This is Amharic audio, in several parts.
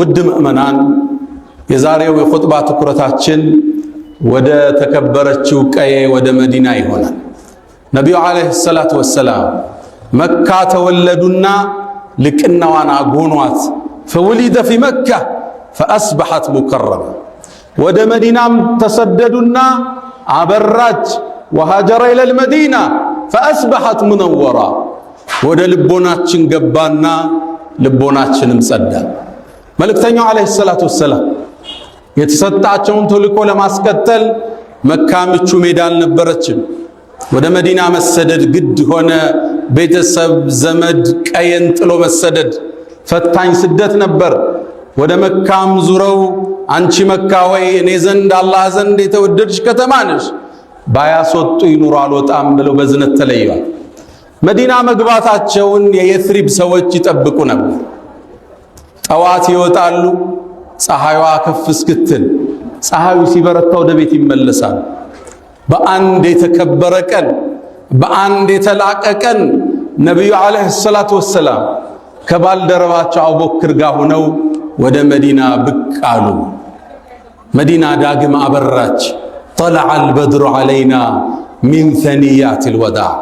ውድ ምእመናን የዛሬው የኹጥባ ትኩረታችን ወደ ተከበረችው ቀዬ ወደ መዲና ይሆናል። ነቢዩ ዓለይሂ ሰላቱ ወሰላም መካ ተወለዱና ልቅናዋን አጎኗት። ፈውሊደ ፊ መካ ፈአስበሐት ሙከረማ። ወደ መዲናም ተሰደዱና አበራች። ወሃጀረ ኢለል መዲና ፈአስበሐት ሙነወራ። ወደ ልቦናችን ገባና ልቦናችንም ጸዳ። መልእክተኛው ዓለይሂ ሰላቱ ወሰላም የተሰጣቸውን ተልእኮ ለማስቀጠል መካ ምቹ ሜዳ አልነበረችም። ወደ መዲና መሰደድ ግድ ሆነ። ቤተሰብ፣ ዘመድ፣ ቀየን ጥሎ መሰደድ ፈታኝ ስደት ነበር። ወደ መካም ዙረው አንቺ መካ ሆይ እኔ ዘንድ አላህ ዘንድ የተወደድሽ ከተማ ነሽ፣ ባያስወጡ ይኑሩ አልወጣም ብለው በዝነት ተለዩዋል። መዲና መግባታቸውን የየትሪብ ሰዎች ይጠብቁ ነበር። ጠዋት ይወጣሉ፣ ፀሐይዋ ከፍ እስክትል፣ ፀሐዩ ሲበረታ ወደ ቤት ይመለሳሉ። በአንድ የተከበረ ቀን፣ በአንድ የተላቀ ቀን ነቢዩ ዓለይሂ ሰላቱ ወሰላም ከባልደረባቸው አቡበክር ጋር ሆነው ወደ መዲና ብቅ አሉ። መዲና ዳግም አበራች። ጠለዐል በድሩ ዓለይና ሚን ሰኒያቲል ወዳዕ።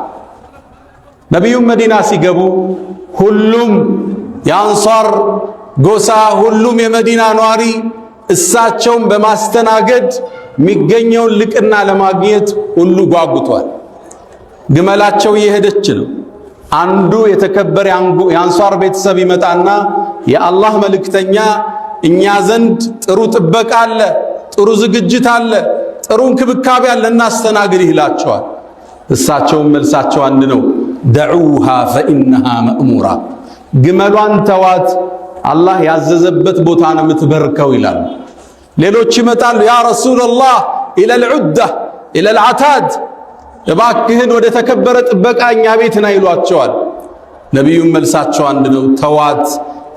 ነቢዩም መዲና ሲገቡ ሁሉም የአንሷር ጎሳ፣ ሁሉም የመዲና ኗሪ እሳቸውን በማስተናገድ የሚገኘውን ልቅና ለማግኘት ሁሉ ጓጉቷል። ግመላቸው እየሄደች ነው። አንዱ የተከበረ የአንሷር ቤተሰብ ይመጣና የአላህ መልእክተኛ እኛ ዘንድ ጥሩ ጥበቃ አለ፣ ጥሩ ዝግጅት አለ፣ ጥሩ እንክብካቤ አለ፣ እናስተናግድ ይላቸዋል። እሳቸውም መልሳቸው አንድ ነው፣ ደዑሃ ፈኢነሃ መእሙራ። ግመሏን ተዋት፣ አላህ ያዘዘበት ቦታ ነው የምትበርከው ይላሉ። ሌሎች ይመጣሉ፣ ያ ረሱለላህ ኢለል ዑዳ ኢለል ዓታድ፣ እባክህን ወደ ተከበረ ጥበቃ እኛ ቤት ና ይሏቸዋል። ነቢዩም መልሳቸው አንድ ነው፣ ተዋት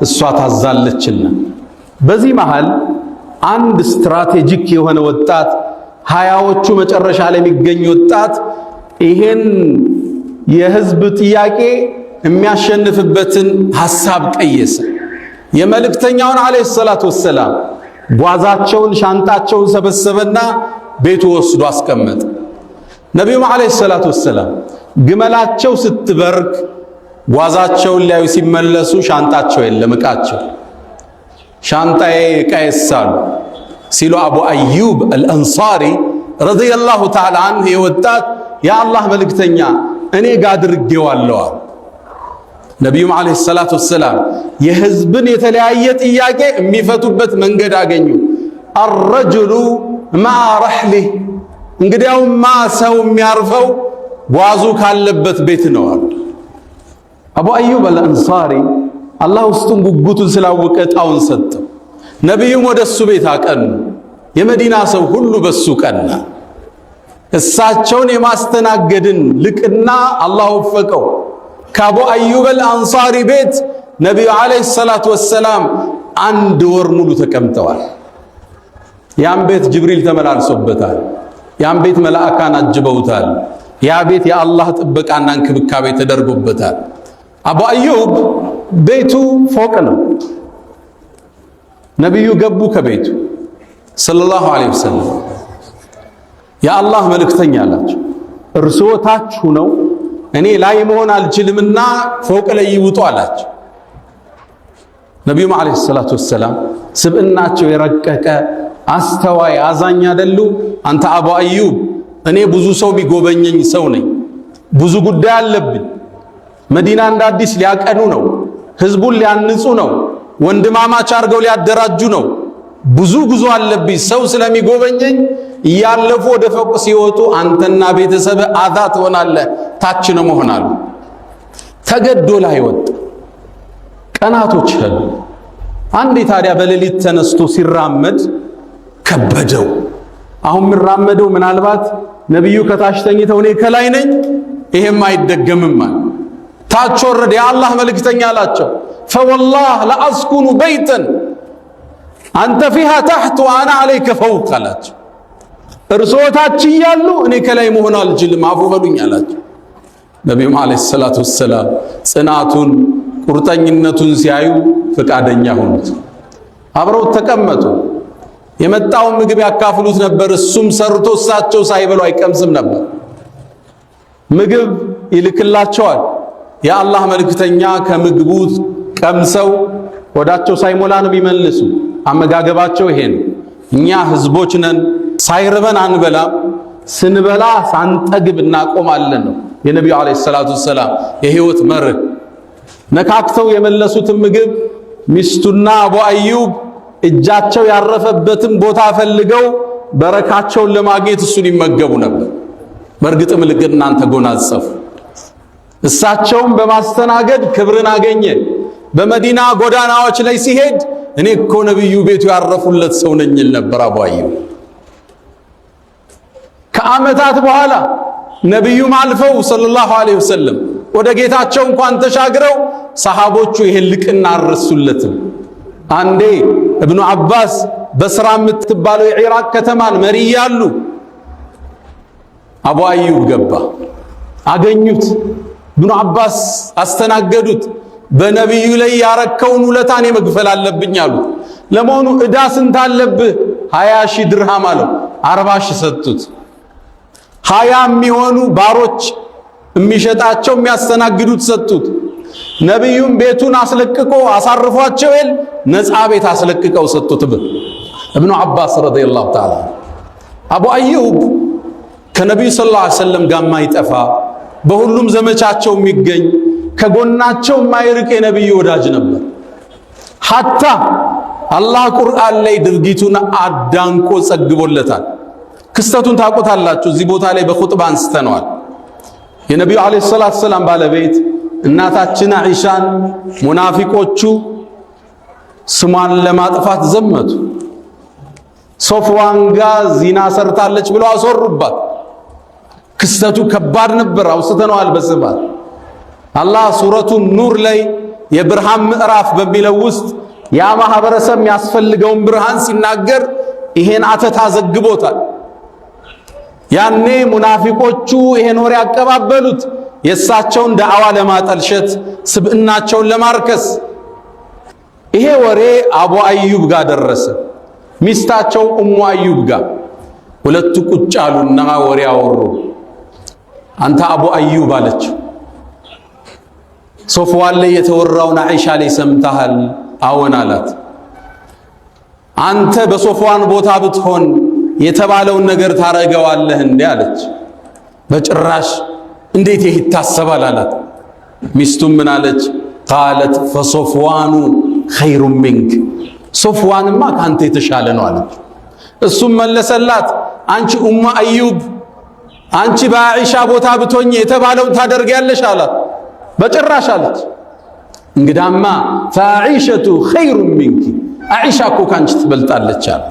እሷ ታዛለችና። በዚህ መሃል አንድ ስትራቴጂክ የሆነ ወጣት፣ ሃያዎቹ መጨረሻ ላይ የሚገኝ ወጣት ይሄን የህዝብ ጥያቄ የሚያሸንፍበትን ሐሳብ ቀየሰ። የመልእክተኛውን ዓለይሂ ሰላቱ ወሰላም ጓዛቸውን፣ ሻንጣቸውን ሰበሰበና ቤቱ ወስዶ አስቀመጠ። ነቢዩም ዓለይሂ ሰላቱ ወሰላም ግመላቸው ስትበርክ ጓዛቸውን ሊያዩ ሲመለሱ ሻንጣቸው የለም፣ ዕቃቸው። ሻንጣዬ ዕቃዬሳሉ ሲሉ አቡ አዩብ አልአንሳሪ ረዲየላሁ ተዓላ አንሁ የወጣት የአላህ መልእክተኛ እኔ ጋር አድርጌዋለሁ። ነቢዩም ዓለይሂ ሰላቱ ወሰላም የህዝብን የተለያየ ጥያቄ የሚፈቱበት መንገድ አገኙ። አረጅሉ ማዓ ረሕሊህ፣ እንግዲያውማ ሰው የሚያርፈው ጓዙ ካለበት ቤት ነው አሉ። አቡ አዩብ አልአንሳሪ አላህ ውስጡን ጉጉቱን ስላወቀ ዕጣውን ሰጠው። ነቢዩም ወደ እሱ ቤት አቀኑ። የመዲና ሰው ሁሉ በሱ ቀና። እሳቸውን የማስተናገድን ልቅና አላህ ወፈቀው። ከአቡ አዩብ አልአንሳሪ ቤት ነቢዩ ዓለይሂ ሰላቱ ወሰላም 1 ወር ሙሉ ተቀምጠዋል። ያን ቤት ጅብሪል ተመላልሶበታል። ያን ቤት መላእካን አጅበውታል። ያ ቤት የአላህ ጥበቃና እንክብካቤ ተደርጎበታል። አቡ አዩብ ቤቱ ፎቅ ነው። ነቢዩ ገቡ ከቤቱ ሰለላሁ ዐለይሂ ወሰለም። የአላህ መልእክተኛ አላቸው፣ እርስዎ ታች ሁነው እኔ ላይ መሆን አልችልምና ፎቅ ላይ ይውጡ አላቸው። ነቢዩም ዓለይሂ ሰላቱ ወሰላም ስብዕናቸው የረቀቀ አስተዋይ፣ አዛኝ አይደሉ? አንተ አቡ አዩብ እኔ ብዙ ሰው የሚጎበኘኝ ሰው ነኝ፣ ብዙ ጉዳይ አለብኝ። መዲና እንደ አዲስ ሊያቀኑ ነው፣ ህዝቡን ሊያንጹ ነው፣ ወንድማማች አድርገው ሊያደራጁ ነው። ብዙ ጉዞ አለብኝ። ሰው ስለሚጎበኘኝ እያለፉ ወደ ፎቅ ሲወጡ አንተና ቤተሰብ አዛ ትሆናለህ፣ ታች ነው መሆናሉ። ተገዶ ላይ ወጣ። ቀናቶች ሄዱ። አንዴ ታዲያ በሌሊት ተነስቶ ሲራመድ ከበደው። አሁን የሚራመደው ምናልባት ነቢዩ ከታች ተኝተው እኔ ከላይ ነኝ፣ ይሄም አይደገምም ማለት ታች ወረደ። የአላህ መልእክተኛ አላቸው፣ ፈወላህ ለአስኩኑ በይተን አንተ ፊሃ ታሕት ወአና ዐለይከ ፈውቅ አላቸው። እርስዎ ታች እያሉ እኔ ከላይ መሆን አልችልም፣ አፉ በሉኝ አላቸው። ነቢዩም ዓለይሂ ሰላቱ ወሰላም ጽናቱን ቁርጠኝነቱን ሲያዩ ፈቃደኛ ሆኑት። አብረው ተቀመጡ። የመጣው ምግብ ያካፍሉት ነበር። እሱም ሰርቶ እሳቸው ሳይበሉ አይቀምስም ነበር። ምግብ ይልክላቸዋል። የአላህ መልእክተኛ ከምግቡ ቀምሰው ወዳቸው ሳይሞላ ነው የሚመልሱ። አመጋገባቸው ይሄ ነው። እኛ ህዝቦች ነን፣ ሳይርበን አንበላም፣ ስንበላ ሳንጠግብ እናቆማለን ነው የነቢዩ አለይሂ ሰላቱ ሰላም የህይወት መርህ። ነካክተው የመለሱትን ምግብ ሚስቱና አቡ አዩብ እጃቸው ያረፈበትን ቦታ ፈልገው በረካቸውን ለማግኘት እሱን ይመገቡ ነበር። በእርግጥም ልክ እናንተ ጎናጸፉ። እሳቸውም በማስተናገድ ክብርን አገኘ። በመዲና ጎዳናዎች ላይ ሲሄድ እኔ እኮ ነብዩ ቤቱ ያረፉለት ሰው ነኝ ነበር አቡ አዩብ። ከዓመታት በኋላ ነብዩም አልፈው ሰለላሁ ዐለይሂ ወሰለም ወደ ጌታቸው እንኳን ተሻግረው ሰሃቦቹ ይሄን ልቅና አረሱለትም። አንዴ ኢብኑ አባስ በስራ የምትባለው የኢራቅ ከተማን መሪ ያሉ አቡ አዩብ ገባ፣ አገኙት። ኢብኑ አባስ አስተናገዱት። በነብዩ ላይ ያረከውን ውለታን መግፈል አለብኝ አሉ። ለመሆኑ ዕዳ ስንት አለብህ? 20 ሺህ ድርሃም አለው። 40 ሺህ ሰጡት። 20 የሚሆኑ ባሮች የሚሸጣቸው የሚያስተናግዱት ሰጡት። ነብዩም ቤቱን አስለቅቆ አሳርፏቸው ነፃ ቤት አስለቅቀው ሰጡት። ኢብኑ አባስ ረዲየላሁ ተዓላ አቡ አዩብ ከነብዩ ሰለላሁ ዐለይሂ ወሰለም ጋር ማይጠፋ በሁሉም ዘመቻቸው የሚገኝ ከጎናቸው ማይርቅ የነብዩ ወዳጅ ነበር። ሐታ አላህ ቁርአን ላይ ድርጊቱን አዳንቆ ጸግቦለታል። ክስተቱን ታውቁታላችሁ። እዚህ ቦታ ላይ በኹጥባ አንስተነዋል። የነብዩ አለይሂ ሰላቱ ሰላም ባለቤት እናታችን አይሻን ሙናፊቆቹ ስሟን ለማጥፋት ዘመቱ። ሶፍዋን ጋር ዚና ሰርታለች ብለው አስወሩባት። ክስተቱ ከባድ ነበር። አውስተነዋል በስፋት። አላህ ሱረቱ ኑር ላይ የብርሃን ምዕራፍ በሚለው ውስጥ ያ ማህበረሰብ የሚያስፈልገውን ብርሃን ሲናገር ይሄን አተታ ዘግቦታል። ያኔ ሙናፊቆቹ ይሄን ወሬ ያቀባበሉት የእሳቸውን ዳዕዋ ለማጠልሸት፣ ስብዕናቸውን ለማርከስ። ይሄ ወሬ አቡ አዩብ ጋር ደረሰ፣ ሚስታቸው ኡሙ አዩብ ጋር። ሁለቱ ቁጭ አሉና ወሬ አወሩ። አንተ አቡ አዩብ አለችው፣ ሶፍዋን ላይ የተወራውን አይሻ ላይ ሰምተሃል? አዎን አላት። አንተ በሶፍዋን ቦታ ብትሆን የተባለውን ነገር ታረገዋለህ እንዴ አለች። በጭራሽ እንዴት ይህ ይታሰባል አላት። ሚስቱም ምን አለች? ቃለት ፈሶፍዋኑ ኸይሩ ሚንክ፣ ሶፍዋንማ ካንተ የተሻለ ነው አለች። እሱም መለሰላት፣ አንቺ ኡሙ አዩብ አንቺ በአኢሻ ቦታ ብትሆኝ የተባለውን ታደርጊያለሽ አላት። በጭራሽ አለች። እንግዳማ ፈአኢሸቱ ኸይሩ ሚንኪ፣ አኢሻ እኮ ካንቺ ትበልጣለች አለ።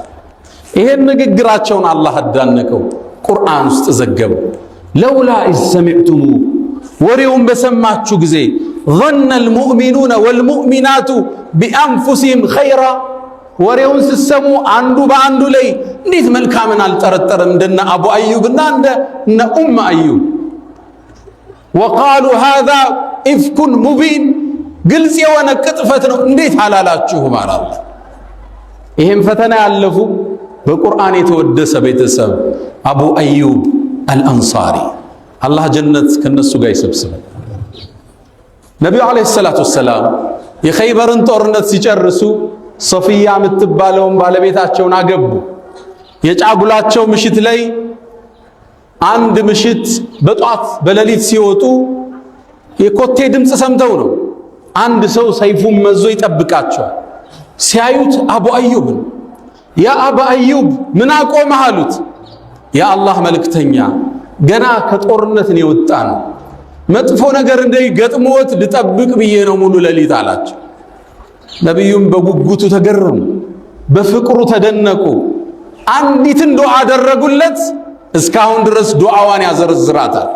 ይሄን ንግግራቸውን አላህ አዳነቀው፣ ቁርአን ውስጥ ዘገበው። ለውላ ኢዝ ሰሚዕቱሙ፣ ወሬውን በሰማችሁ ጊዜ ظن المؤمنون والمؤمنات بأنفسهم خيرا፣ ወሬውን ሲሰሙ አንዱ በአንዱ ላይ እንዴት መልካምን አልጠረጠረም እንደነ አቡ አዩብና እንደነ ኡም አዩብ። وقالوا هذا إفك مبين፣ ግልጽ የሆነ ቅጥፈት ነው እንዴት አላላችሁ ማለት። ይሄን ፈተና ያለፉ በቁርአን የተወደሰ ቤተሰብ አቡ አዩብ አልአንሳሪ፣ አላህ ጀነት ከነሱ ጋር ይሰብስበን። ነብዩ አለይሂ ሰላቱ ሰላም የኸይበርን ጦርነት ሲጨርሱ ሶፊያ የምትባለውን ባለቤታቸውን አገቡ። የጫጉላቸው ምሽት ላይ አንድ ምሽት በጧት በሌሊት ሲወጡ የኮቴ ድምፅ ሰምተው ነው። አንድ ሰው ሰይፉን መዞ ይጠብቃቸዋል። ሲያዩት አቡ አዩብን፣ ያ አቡ አዩብ ምን አቆመህ አሉት። የአላህ መልእክተኛ ገና ከጦርነት ነው የወጣ ነው፣ መጥፎ ነገር እንዳይገጥሞት ልጠብቅ ብዬ ነው ሙሉ ሌሊት አላቸው። ነቢዩም በጉጉቱ ተገረሙ፣ በፍቅሩ ተደነቁ። አንዲትን ዱዓ አደረጉለት። እስካሁን ድረስ ዱዓዋን ያዘረዝራታል።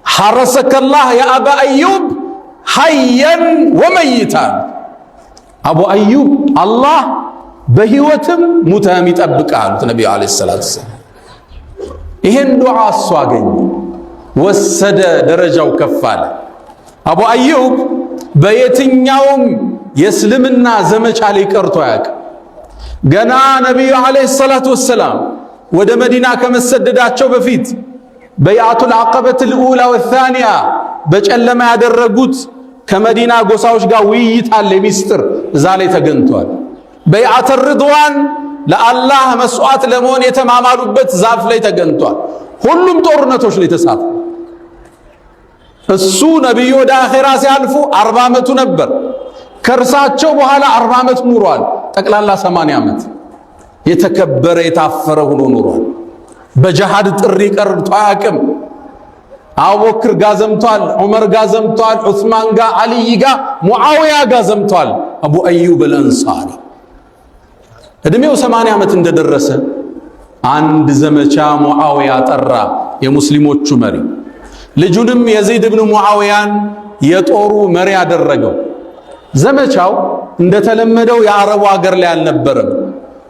ሐረሰከላህ ያ አባ አዩብ ሐየን ወመይታን፣ አቡ አዩብ አላህ በህይወትም ሙተም ይጠብቃል ነብዩ አለይሂ ሰላቱ ሰላም። ይሄን ዱዓ እሱ አገኘ፣ ወሰደ፣ ደረጃው ከፍ አለ። አቡ አዩብ በየትኛውም የእስልምና ዘመቻ ላይ ቀርቶ አያውቅም። ገና ነቢዩ ዓለይሂ ሰላቱ ወሰላም ወደ መዲና ከመሰደዳቸው በፊት በይዓቱል ዐቀበቱል ኡላ ወሳኒያ በጨለማ ያደረጉት ከመዲና ጎሳዎች ጋር ውይይት አለ፣ ሚስጥር እዛ ላይ ተገኝቷል። በይዓተ ርድዋን ለአላህ መስዋዕት ለመሆን የተማማሉበት ዛፍ ላይ ተገኝቷል። ሁሉም ጦርነቶች ላይ ተሳትፏል። እሱ ነቢዩ ወደ አኺራ ሲያልፉ 40 ዓመቱ ነበር። ከእርሳቸው በኋላ 40 ዓመት ኑሯል። ጠቅላላ 80 ዓመት የተከበረ የታፈረ ሆኖ ኑሯል። በጀሃድ ጥሪ ቀርቶ አያውቅም። አቡበክር ጋር ዘምቷል፣ ዑመር ጋር ዘምቷል፣ ዑስማን ጋር፣ አልይ ጋር፣ ሙዓዊያ ጋር ዘምቷል። አቡ አዩብ አልአንሳሪ እድሜው 80 ዓመት እንደደረሰ አንድ ዘመቻ ሙዓዊያ ጠራ፣ የሙስሊሞቹ መሪ። ልጁንም የዚድ ብን ሙዓዊያን የጦሩ መሪ ያደረገው። ዘመቻው እንደተለመደው የአረቡ ሀገር ላይ አልነበረም።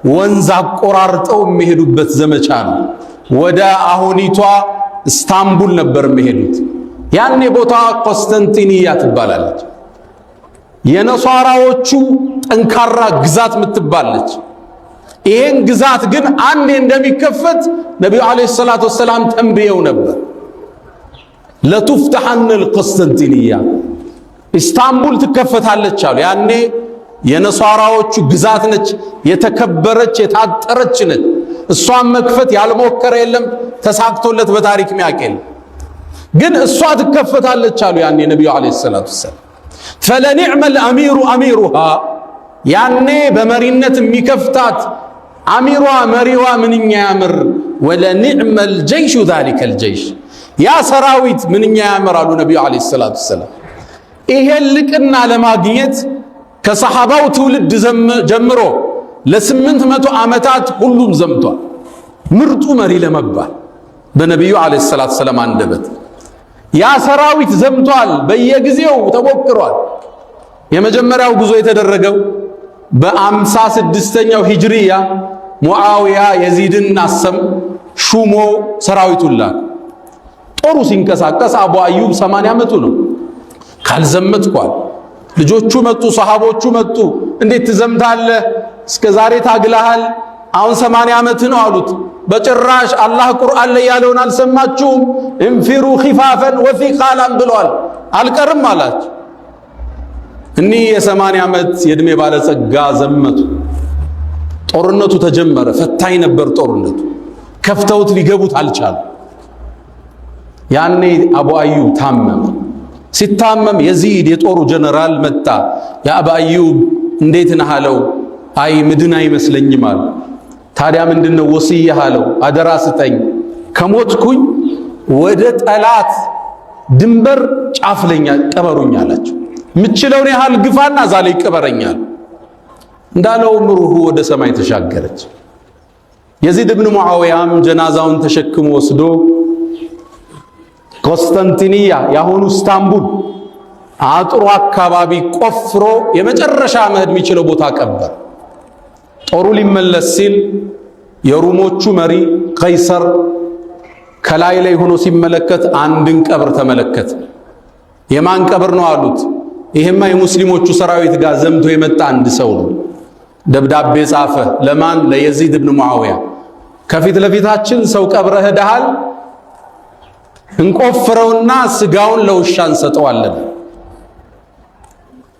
ወንዝ አቆራርጠው የሚሄዱበት ዘመቻ ነው። ወደ አሁኒቷ ኢስታንቡል ነበር የሚሄዱት። ያኔ ቦታ ቆስጠንጢንያ ትባላለች። የነሷራዎቹ ጠንካራ ግዛት ምትባለች። ይሄን ግዛት ግን አንዴ እንደሚከፈት ነብዩ አለይሂ ሰላቱ ወሰላም ተንብየው ነበር። ለቱፍተሐነ القسطنطينية ኢስታንቡል ትከፈታለች አሉ። ያኔ የነሷራዎቹ ግዛት ነች፣ የተከበረች የታጠረች ነች። እሷን መክፈት ያልሞከረ የለም፣ ተሳክቶለት በታሪክ ሚያቀል። ግን እሷ ትከፈታለች አሉ ያኔ ነብዩ አለይሂ ሰላቱ ወሰላም። فلنعم الامير اميرها ያኔ በመሪነት የሚከፍታት አሚሯ መሪዋ ምንኛ ያምር። ወለንዕመ الجيش ذلك الجيش ያ ሰራዊት ምንኛ ያምራሉ ነብዩ አለይሂ ሰላቱ ወሰላም። ይሄን ልቅና ለማግኘት ከሰሃባው ትውልድ ጀምሮ ለ800 ዓመታት ሁሉም ዘምቷል። ምርጡ መሪ ለመባል በነብዩ አለይሂ ሰላቱ ወሰላም አንደበት ያ ሰራዊት ዘምቷል። በየጊዜው ተሞክሯል። የመጀመሪያው ጉዞ የተደረገው በ56ኛው ሂጅሪያ ሙዓዊያ የዚድን አሰም ሹሞ ሰራዊቱን ላከ። ጦሩ ሲንቀሳቀስ አቡ አዩብ 80 ዓመቱ ነው። ካልዘመትኳል። ልጆቹ መጡ፣ ሰሃቦቹ መጡ። እንዴት ትዘምታለህ? እስከ ዛሬ ታግለሃል፣ አሁን 80 ዓመት ነው አሉት። በጭራሽ አላህ ቁርአን ላይ ያለውን አልሰማችሁም? እንፊሩ ኺፋፈን ወፊቃላን ብሏል። አልቀርም አላቸው። እኒህ የ80 ዓመት የዕድሜ ባለጸጋ ዘመቱ። ጦርነቱ ተጀመረ። ፈታኝ ነበር ጦርነቱ። ከፍተውት ሊገቡት አልቻሉ። ያኔ አቡ አዩብ ታመመ። ሲታመም የዚድ የጦሩ ጀነራል መጣ። ያ አቡ አዩብ እንዴት ነህ አለው። አይ ምድን አይመስለኝም አለ። ታዲያ ምንድነው ወሲየህ አለው። አደራ ስጠኝ፣ ከሞትኩኝ ወደ ጠላት ድንበር ጫፍ ለኛ ቀበሩኝ አላቸው። ምችለውን ያህል ግፋና ዛሬ ይቀበረኛል እንዳለው ምሩሁ ወደ ሰማይ ተሻገረች። የዚድ ብን ሙዓዊያም ጀናዛውን ተሸክሞ ወስዶ ቆስጠንጢንያ ያሁኑ ኢስታንቡል አጥሩ አካባቢ ቆፍሮ የመጨረሻ መሄድ የሚችለው ቦታ ቀበር። ጦሩ ሊመለስ ሲል የሩሞቹ መሪ ቀይሰር ከላይ ላይ ሆኖ ሲመለከት አንድን ቀብር ተመለከተ። የማን ቀብር ነው አሉት። ይሄማ የሙስሊሞቹ ሰራዊት ጋር ዘምቶ የመጣ አንድ ሰው ነው። ደብዳቤ ጻፈ። ለማን? ለየዚድ ብን ሙዓዊያ። ከፊት ለፊታችን ሰው ቀብረህ ሄደሃል፣ እንቆፍረውና ስጋውን ለውሻ እንሰጠዋለን።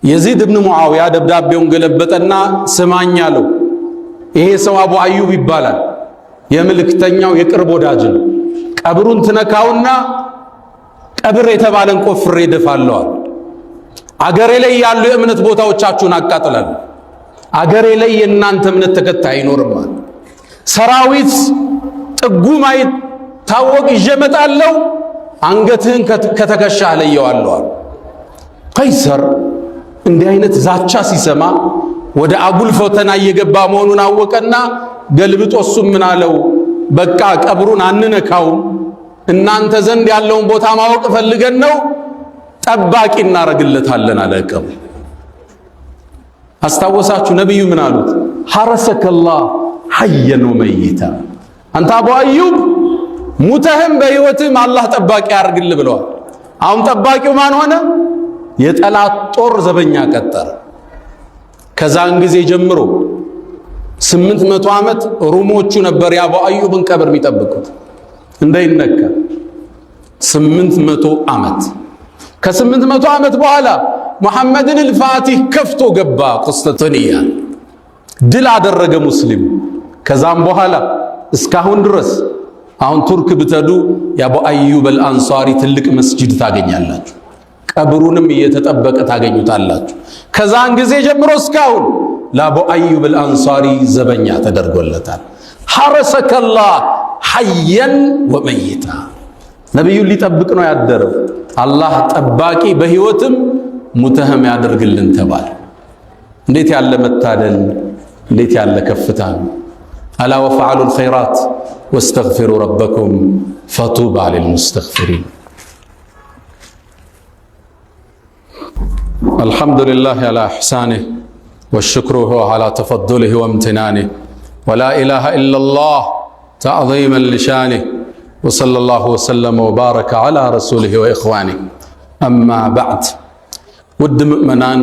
የዚድ ብን ሙዓዊያ ደብዳቤውን ገለበጠና ስማኝ አለው። ይሄ ሰው አቡ አዩብ ይባላል፣ የምልክተኛው የቅርብ ወዳጅ ነው። ቀብሩን ትነካውና ቀብር የተባለን ቆፍሬ ደፋለዋል። አገሬ ላይ ያሉ የእምነት ቦታዎቻችሁን አቃጥላል። አገሬ ላይ የእናንተ እምነት ተከታይ አይኖርም። ሰራዊት ጥጉም አይታወቅ ይጀመጣለው፣ አንገትህን ከተከሻህ ለየዋለሁ። ቀይሰር እንዲህ አይነት ዛቻ ሲሰማ ወደ አጉል ፈተና እየገባ መሆኑን አወቀና ገልብጦ እሱም ምን አለው፣ በቃ ቀብሩን አንነካውም፣ እናንተ ዘንድ ያለውን ቦታ ማወቅ ፈልገን ነው፣ ጠባቂ እናረግለታለን አለ። ቀብሩ አስታወሳችሁ ነብዩ ምን አሉት? ሐረሰከላህ ሐየን ወመይታ። አንተ አቡ አዩብ ሙተህም በህይወትም አላህ ጠባቂ ያርግል ብለዋል። አሁን ጠባቂው ማን ሆነ? የጠላት ጦር ዘበኛ ቀጠረ። ከዛን ጊዜ ጀምሮ 800 ዓመት ሩሞቹ ነበር የአቡ አዩብን ቀብር የሚጠብቁት እንዳይነካ 800 ዓመት። ከ800 ዓመት በኋላ ሙሐመድን አልፋቲህ ከፍቶ ገባ ቁስጥንጥንያ ድል አደረገ ሙስሊም። ከዛም በኋላ እስካሁን ድረስ አሁን ቱርክ ብትሄዱ የአቡ አዩብ አልአንሳሪ ትልቅ መስጂድ ታገኛላችሁ። ቀብሩንም እየተጠበቀ ታገኙታላችሁ። ከዛን ጊዜ ጀምሮ እስካሁን ለአቡ አዩብ አልአንሳሪ ዘበኛ ተደርጎለታል። ሐረሰከላህ ሐየን ወመይታ ነብዩን ሊጠብቅ ነው ያደረው። አላህ ጠባቂ በህይወትም ሙተህም ያደርግልን ተባለ። እንዴት ያለ መታደል፣ እንዴት ያለ ከፍታ ነው። አላ ወፈዐሉ الخيرات واستغفروا ربكم فطوبى للمستغفرين። الحمد لله على إحسانه والشكر هو على تفضله وامتنانه ولا إله إلا الله تعظيما لشانه وصلى الله وسلم وبارك على رسوله وإخوانه أما بعد ود مؤمنان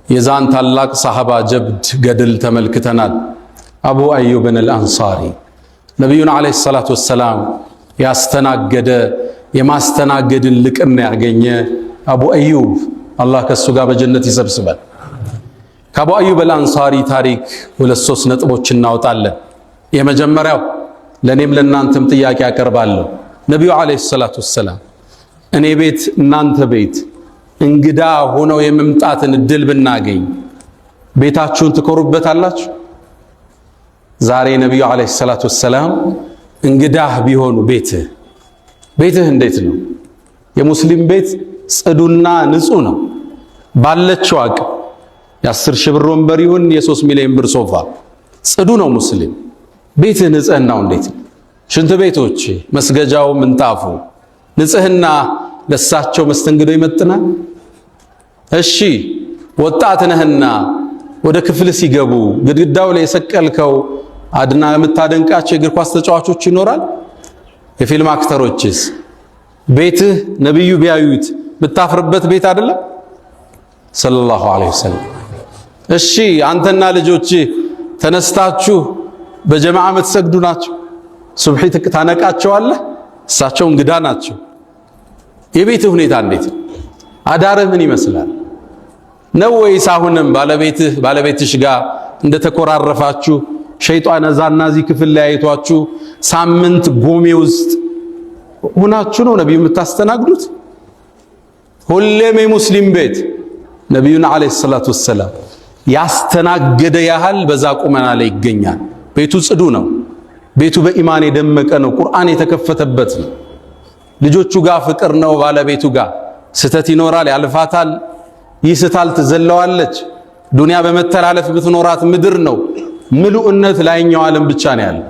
يزان تلاق صحابة جبد قدل تملكتنا أبو أيوب الأنصاري نبينا عليه الصلاة والسلام يستناقد يما استناقد لك أن يعجني أبو أيوب الله كالسقا بجنة يسبسبال كأبو أيوب الأنصاري تاريخ وللسوس نتبوشنا وطالة يما جمريو لنيم لنانتم تياكي أكربالو نبيو عليه الصلاة والسلام أني بيت نانت بيت انقدا هونو يممتاتن الدل بالناقين بيتاتشون تكوربت الله زاري نبيو عليه الصلاة والسلام انقداه بيهونو بيته انديتنو يا مسلم بيت صدونا نصونا ባለችው አቅም የ10 ሺህ ብር ወንበር ይሁን የ3 ሚሊዮን ብር ሶፋ ጽዱ ነው ሙስሊም። ቤትህ ንጽህናው እንዴት ነው? ሽንት ቤቶች መስገጃው ምንጣፉ ንጽህና ለሳቸው መስተንግዶ ይመጥናል? እሺ ወጣት ነህና ወደ ክፍል ሲገቡ ግድግዳው ላይ የሰቀልከው አድና የምታደንቃቸው የእግር ኳስ ተጫዋቾች ይኖራል? የፊልም አክተሮችስ? ቤትህ ነብዩ ቢያዩት ምታፍርበት ቤት አይደለም ሰለላሁ ዐለይሂ ወሰለም። እሺ አንተና ልጆች ተነስታችሁ በጀማዓ የምትሰግዱ ናቸው። ሱብሒ ታነቃቸዋለህ። እሳቸው እንግዳ ናቸው። የቤትህ ሁኔታ እንዴት ነው? አዳርህ ምን ይመስላል? ነው ወይስ አሁንም ባለቤትሽ ጋር እንደተኮራረፋችሁ ሸይጣን እዛና እዚህ ክፍል ላይ አይቷችሁ ሳምንት ጎሜ ውስጥ ሆናችሁ ነው ነብዩ የምታስተናግዱት? ሁሌም የሙስሊም ቤት ነብዩና አለይሂ ሰላቱ ወሰላም ያስተናገደ ያህል በዛ ቁመና ላይ ይገኛል። ቤቱ ጽዱ ነው። ቤቱ በኢማን የደመቀ ነው። ቁርአን የተከፈተበት ነው። ልጆቹ ጋር ፍቅር ነው። ባለቤቱ ጋር ስተት ይኖራል፣ ያልፋታል፣ ይስታል፣ ትዘለዋለች። ዱንያ በመተላለፍ ብትኖራት ምድር ነው። ምሉእነት ላይኛው ዓለም ብቻ ነው ያለው።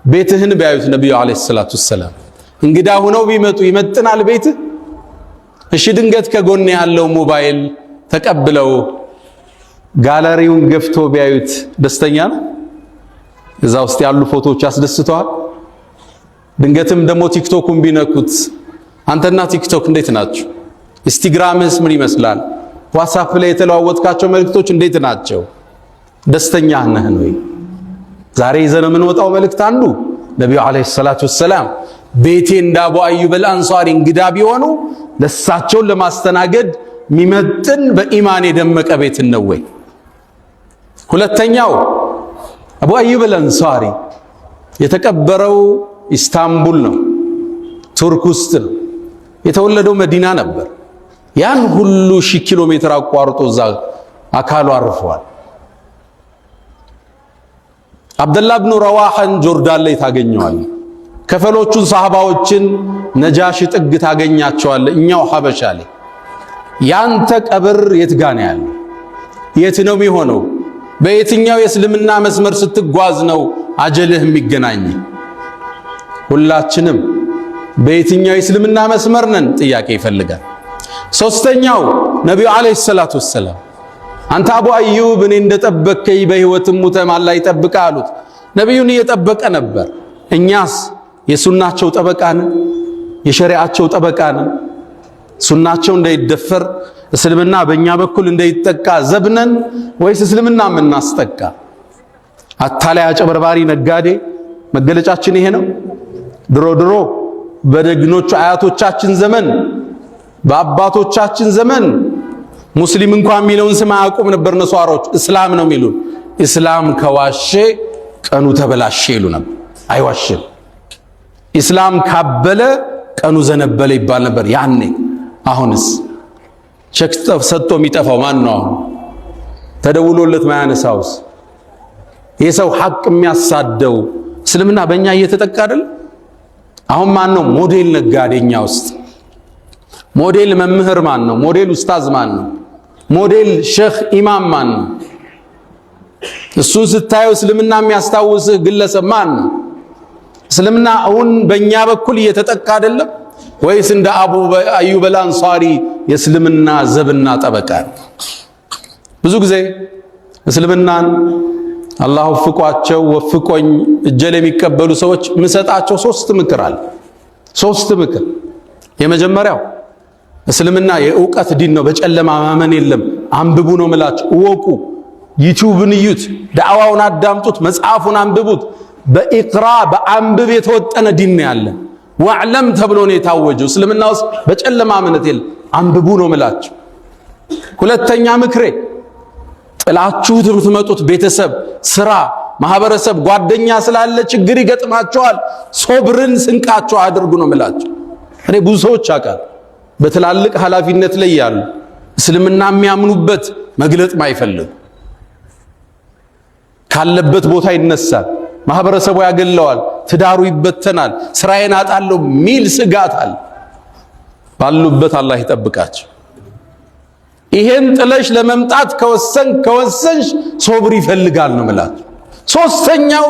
ቤትህን ቢያዩት ነብዩ አለይሂ ሰላቱ ወሰላም እንግዳ ሆነው ቢመጡ ይመጥናል ቤትህ? እሺ ድንገት ከጎን ያለው ሞባይል ተቀብለው ጋለሪውን ገፍቶ ቢያዩት ደስተኛ ነው? እዛ ውስጥ ያሉ ፎቶዎች ያስደስተዋል? ድንገትም ደግሞ ቲክቶኩን ቢነኩት አንተና ቲክቶክ እንዴት ናችሁ? ኢንስታግራምስ ምን ይመስላል? ዋትስአፕ ላይ የተለዋወጥካቸው መልእክቶች እንዴት ናቸው? ደስተኛ ነህ ወይ? ዛሬ ይዘን የምንወጣው መልእክት አንዱ ነብዩ አለይሂ ሰላቱ ወሰላም ቤቴ እንደ አቡ አዩብ አልአንሳሪ እንግዳ ቢሆኑ ለሳቸውን ለማስተናገድ ሚመጥን በኢማን የደመቀ ቤት ነው ወይ? ሁለተኛው አቡ አዩብ አልአንሳሪ የተቀበረው ኢስታንቡል ነው፣ ቱርክ ውስጥ ነው። የተወለደው መዲና ነበር። ያን ሁሉ 1000 ኪሎ ሜትር አቋርጦ እዛ አካሉ አርፏል። አብደላህ ብኑ ረዋሐን ጆርዳን ላይ ታገኘዋል። ከፈሎቹን ሰሃባዎችን ነጃሺ ጥግ ታገኛቸዋል። እኛው ሐበሻ ላይ ያንተ ቀብር የት ጋር ነው ያለው? የት ነው የሚሆነው? በየትኛው የእስልምና መስመር ስትጓዝ ነው አጀልህ የሚገናኝ? ሁላችንም በየትኛው የእስልምና መስመር ነን ጥያቄ ይፈልጋል። ሶስተኛው ነብዩ አለይሂ ሰላቱ ወሰላም አንተ አቡ አዩብ እኔ እንደጠበከኝ በህይወትም ሙተም አላህ ይጠብቅ አሉት። ነብዩን እየጠበቀ ነበር። እኛስ የሱናቸው ጠበቃ ነን? የሸሪዓቸው ጠበቃ ነን? ሱናቸው እንዳይደፈር እስልምና በእኛ በኩል እንዳይጠቃ ዘብነን ወይስ እስልምና የምናስጠቃ? አታላይ አጨበርባሪ ነጋዴ መገለጫችን ይሄ ነው። ድሮ በደግኖቹ አያቶቻችን ዘመን በአባቶቻችን ዘመን ሙስሊም እንኳን የሚለውን ስም አያውቁም ነበር። ነሷሮች እስላም ነው የሚሉን። እስላም ከዋሼ ቀኑ ተበላሸ ይሉ ነበር። አይዋሽም። እስላም ካበለ ቀኑ ዘነበለ ይባል ነበር ያኔ። አሁንስ ቼክ ሰጥቶ የሚጠፋው ማን ነው? ተደውሎለት ማያነሳውስ? የሰው ሐቅ የሚያሳደው እስልምና በእኛ እየተጠቃ አይደል? አሁን ማን ነው ሞዴል ነጋዴኛ ውስጥ? ሞዴል መምህር ማን ነው? ሞዴል ኡስታዝ ማን ነው? ሞዴል ሼኽ ኢማም ማን ነው? እሱን ስታየው እስልምና የሚያስታውስህ ግለሰብ ማን ነው? እስልምና አሁን በእኛ በኩል እየተጠቃ አይደለም ወይስ እንደ አቡ አዩብ አልአንሳሪ የእስልምና ዘብና ጠበቃ? ብዙ ጊዜ እስልምናን አላህ ወፍቋቸው ወፍቆኝ እጀል የሚቀበሉ ሰዎች ምሰጣቸው 3 ምክር አለ። 3 ምክር። የመጀመሪያው እስልምና የእውቀት ዲን ነው። በጨለማ ማመን የለም። አንብቡ ነው ምላችሁ። እወቁ። ዩቲዩብን እዩት፣ ዳዕዋውን አዳምጡት፣ መጽሐፉን አንብቡት። በኢቅራ በአንብብ የተወጠነ ዲን ነው ያለ። ወዕለም ተብሎ ነው የታወጀው። እስልምና ውስጥ በጨለማ እምነት የለም። አንብቡ ነው ምላችሁ። ሁለተኛ ምክሬ ጥላችሁት የምትመጡት ቤተሰብ፣ ስራ፣ ማህበረሰብ፣ ጓደኛ ስላለ ችግር ይገጥማቸዋል። ሶብርን ስንቃቸው አድርጉ ነው ምላችሁ። እኔ ብዙ ሰዎች አውቃለሁ በትላልቅ ኃላፊነት ላይ ያሉ እስልምና የሚያምኑበት መግለጥ ማይፈልጉ ካለበት ቦታ ይነሳል፣ ማህበረሰቡ ያገለዋል፣ ትዳሩ ይበተናል፣ ስራዬን አጣለሁ ሚል ስጋት አለ። ባሉበት አላህ ይጠብቃቸው። ይሄን ጥለሽ ለመምጣት ከወሰንሽ ሶብር ይፈልጋል ነው ማለት። ሶስተኛው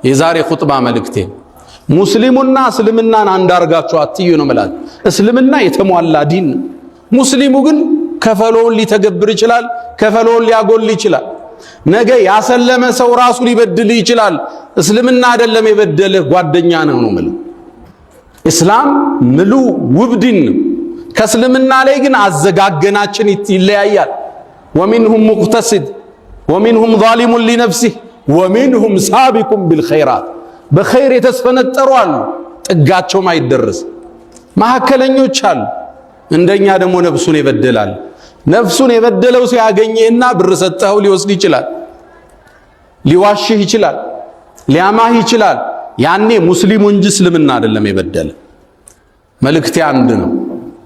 የዛሬ ኹጥባ መልእክቴ ሙስሊሙና እስልምናን አንዳርጋችሁ አትዩ ነው ማለት። እስልምና የተሟላ ዲን ነው። ሙስሊሙ ግን ከፈሎውን ሊተገብር ይችላል፣ ከፈሎውን ሊያጎል ይችላል። ነገ ያሰለመ ሰው ራሱ ሊበድል ይችላል። እስልምና አይደለም የበደለ ጓደኛ ነው ነው ማለት። እስላም ምሉ ውብ ዲን ነው። ከእስልምና ላይ ግን አዘጋገናችን ይለያያል። ወሚንሁም ሙቅተሲድ ወሚንሁም ዛሊሙን ሊነፍሲህ ወሚንሁም ሳቢቁን ቢልኸይራት። በኸይር የተስፈነጠሩ አሉ፣ ጥጋቸውም አይደረስ። መካከለኞች አሉ፣ እንደኛ ደግሞ ነፍሱን ይበደላል። ነፍሱን የበደለው ሲያገኝህና ብር ሰጠኸው ሊወስድ ይችላል፣ ሊዋሽህ ይችላል፣ ሊያማህ ይችላል። ያኔ ሙስሊሙ እንጂ እስልምና አይደለም የበደለ። መልእክቴ አንድ ነው።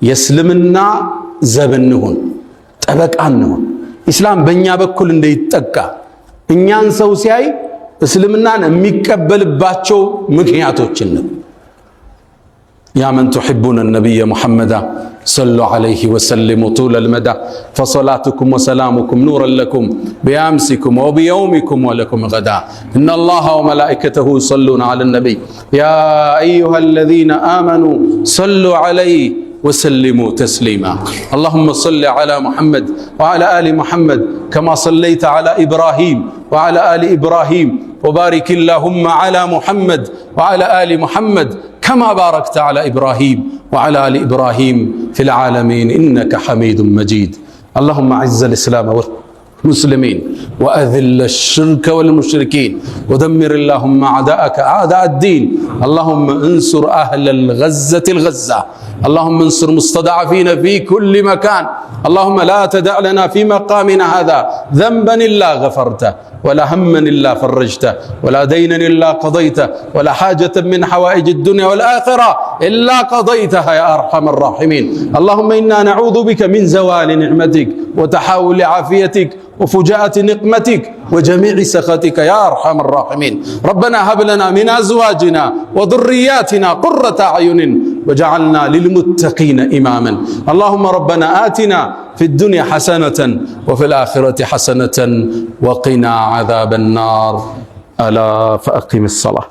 የእስልምና ዘብ እንሁን፣ ጠበቃ እንሁን። ኢስላም በእኛ በኩል እንዳይጠቃ እኛን ሰው ሲያይ እስልምናን የሚቀበልባቸው ምክንያቶችን ነው። ያ መን ቱሒቡነ ነቢየ ሙሐመዳ ሰሉ ዐለይሂ ወሰሊሙ ጡለል መዳ ፈሰላቱኩም ወሰላሙኩም ኑረን ለኩም ቢአምሲኩም ወቢየውሚኩም ወለኩም ገዳ ኢነላሃ ወመላኢከተሁ ዩሰሉነ ዐለን ነቢይ ያ አዩሃ አለዚነ አመኑ ሰሉ ዐለይሂ وسلموا تسليما اللهم صل على محمد وعلى آل محمد كما صليت على إبراهيم وعلى آل إبراهيم وبارك اللهم على محمد وعلى آل محمد كما باركت على إبراهيم وعلى آل إبراهيم في العالمين إنك حميد مجيد اللهم أعز الإسلام والمسلمين وأذل الشرك والمشركين ودمر اللهم أعداءك أعداء الدين اللهم انصر أهل الغزة الغزة اللهم انصر مستضعفين في كل مكان اللهم لا تدع لنا في مقامنا هذا ذنبا إلا غفرته ولا هما إلا فرجته ولا دينا إلا قضيته ولا حاجة من حوائج الدنيا والآخرة إلا قضيتها يا أرحم الراحمين اللهم إنا نعوذ بك من زوال نعمتك وتحول عافيتك وفجاءة نقمتك وجميع سخطك يا أرحم الراحمين ربنا هب لنا من أزواجنا وذرياتنا قرة أعين وجعلنا للمتقين إماما اللهم ربنا آتنا في الدنيا حسنة وفي الآخرة حسنة وقنا عذاب النار ألا فأقم الصلاة.